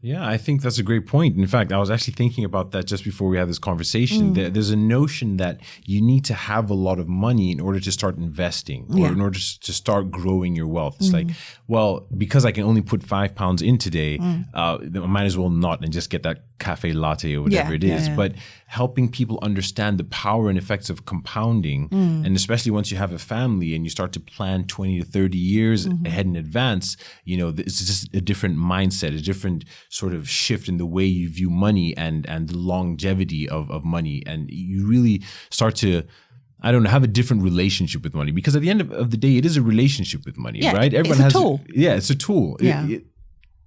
Yeah, I think that's a great point. In fact, I was actually thinking about that just before we had this conversation. There's a notion that you need to have a lot of money in order to start investing or in order to start growing your wealth. It's like, well, because I can only put £5 in today, I might as well not and just get that cafe latte or whatever it is. But helping people understand the power and effects of compounding, and especially once you have a family and you start to plan 20 to 30 years ahead in advance, you know, it's just a different mindset, a different sort of shift in the way you view money and the longevity of money. And you really start to, I don't know, have a different relationship with money, because at the end of the day, it is a relationship with money, right? Everyone it's a tool. It's a tool. Yeah.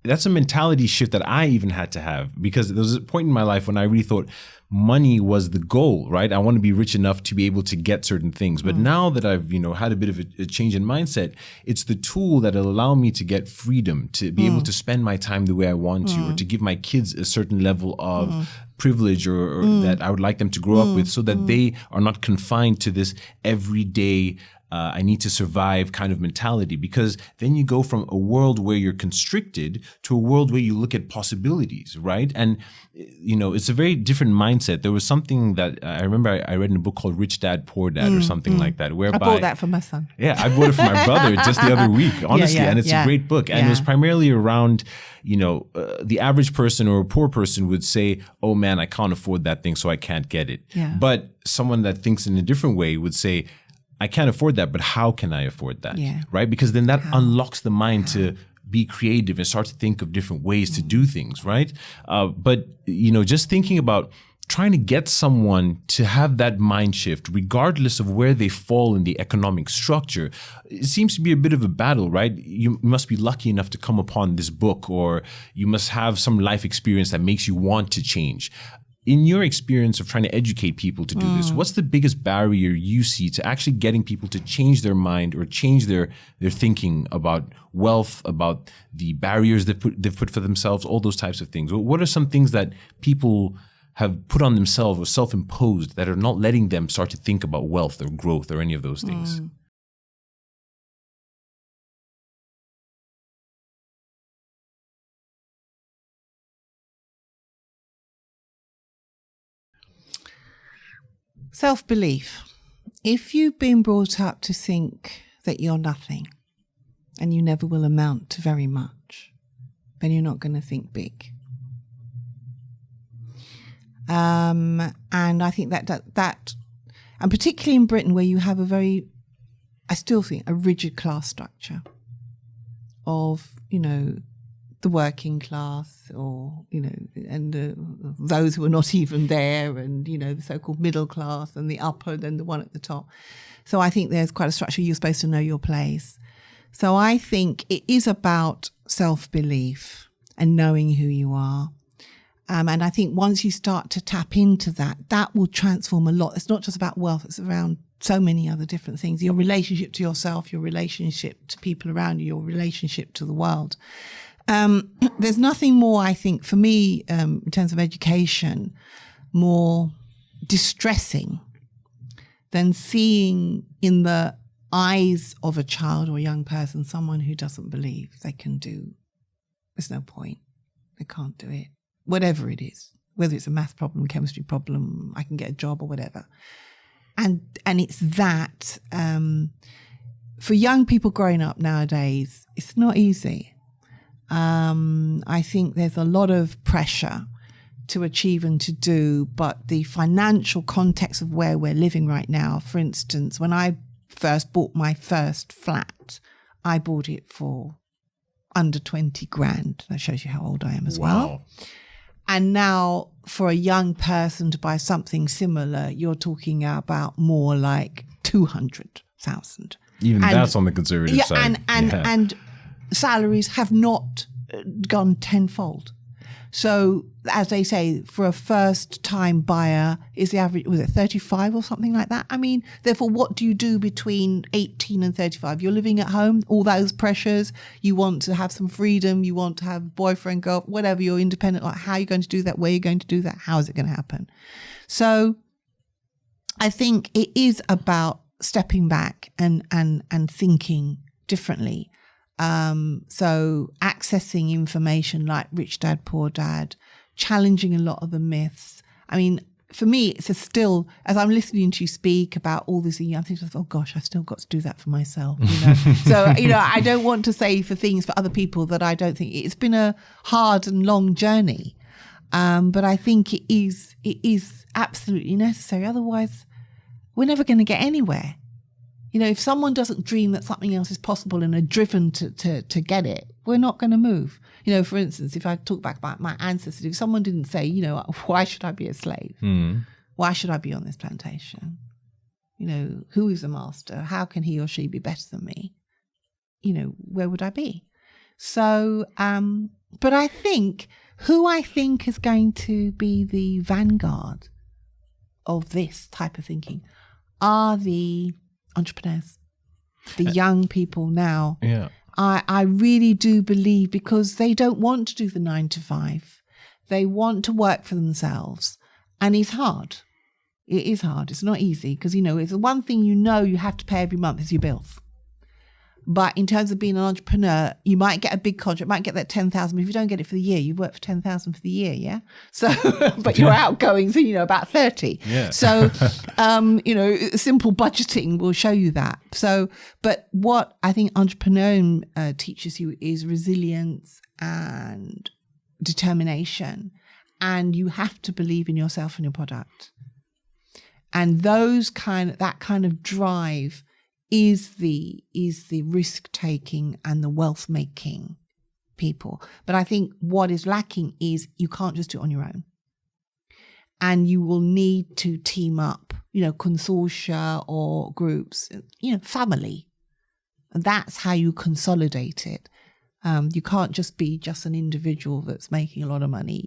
That's a mentality shift that I even had to have, because there was a point in my life when I really thought money was the goal, right? I want to be rich enough to be able to get certain things. But now that I've, you know, had a bit of a change in mindset, it's the tool that will allow me to get freedom, to be able to spend my time the way I want to, or to give my kids a certain level of privilege or that I would like them to grow up with, so that they are not confined to this everyday I need to survive kind of mentality. Because then you go from a world where you're constricted to a world where you look at possibilities, right? And, you know, it's a very different mindset. There was something that I remember I read in a book called Rich Dad, Poor Dad or something like that, whereby... I bought that for my son. Yeah, I bought it for my brother just the other week, honestly. And it's a great book. And it was primarily around, you know, the average person or a poor person would say, oh man, I can't afford that thing, so I can't get it. Yeah. But someone that thinks in a different way would say, I can't afford that, but how can I afford that? Right? Because then that unlocks the mind to be creative and start to think of different ways to do things, right? But, you know, just thinking about trying to get someone to have that mind shift, regardless of where they fall in the economic structure, it seems to be a bit of a battle, right? You must be lucky enough to come upon this book, or you must have some life experience that makes you want to change. In your experience of trying to educate people to do this, what's the biggest barrier you see to actually getting people to change their mind or change their thinking about wealth, about the barriers they've put for themselves, all those types of things? What are some things that people have put on themselves or self-imposed that are not letting them start to think about wealth or growth or any of those things? Self-belief. If you've been brought up to think that you're nothing and you never will amount to very much, then you're not going to think big. And I think that, and particularly in Britain, where you have I still think, a rigid class structure of, you know, the working class, or, you know, and those who are not even there, and, you know, the so-called middle class, and the upper, then the one at the top. So I think there's quite a structure. You're supposed to know your place. So I think it is about self-belief and knowing who you are. And I think once you start to tap into that, that will transform a lot. It's not just about wealth. It's around so many other different things. Your relationship to yourself, your relationship to people around you, your relationship to the world. There's nothing more, I think, for me, in terms of education, more distressing than seeing in the eyes of a child or a young person someone who doesn't believe they can do. There's no point. They can't do it. Whatever it is, whether it's a math problem, chemistry problem, I can get a job or whatever. And it's that, for young people growing up nowadays, it's not easy. I think there's a lot of pressure to achieve and to do, but the financial context of where we're living right now, for instance, when I first bought my first flat, I bought it for under 20 grand. That shows you how old I am as well. And now for a young person to buy something similar, you're talking about more like 200,000. Even that's on the conservative side. And salaries have not gone tenfold. So, as they say, for a first-time buyer, is the average, was it 35 or something like that? I mean, therefore, what do you do between 18 and 35? You're living at home, all those pressures, you want to have some freedom, you want to have a boyfriend, girl, whatever, you're independent, like how are you going to do that, where are you going to do that, how is it going to happen? So, I think it is about stepping back and thinking differently. So accessing information like Rich Dad, Poor Dad, challenging a lot of the myths. I mean, for me, it's still, as I'm listening to you speak about all this, I'm thinking, oh gosh, I've still got to do that for myself. So, I don't want to say for things for other people that I don't think. It's been a hard and long journey. But I think it is absolutely necessary. Otherwise, we're never going to get anywhere. If someone doesn't dream that something else is possible and are driven to get it, we're not going to move. For instance, if I talk back about my ancestors, if someone didn't say, why should I be a slave? Why should I be on this plantation? Who is the master? How can he or she be better than me? Where would I be? So, but I think who is going to be the vanguard of this type of thinking are the entrepreneurs, the young people now. Yeah. I really do believe, because they don't want to do the 9 to 5. They want to work for themselves. And it's hard. It is hard. It's not easy because, it's the one thing you have to pay every month is your bills. But in terms of being an entrepreneur, you might get a big contract, might get that 10,000, but if you don't get it for the year, you've worked for 10,000 for the year, yeah? So, but your outgoings are, about 30. Yeah. So, simple budgeting will show you that. So, but what I think entrepreneur teaches you is resilience and determination. And you have to believe in yourself and your product. And that kind of drive is the risk taking and the wealth making people. But I think what is lacking is you can't just do it on your own. And you will need to team up, consortia or groups, family. And that's how you consolidate it. You can't just be an individual that's making a lot of money.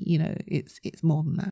It's more than that.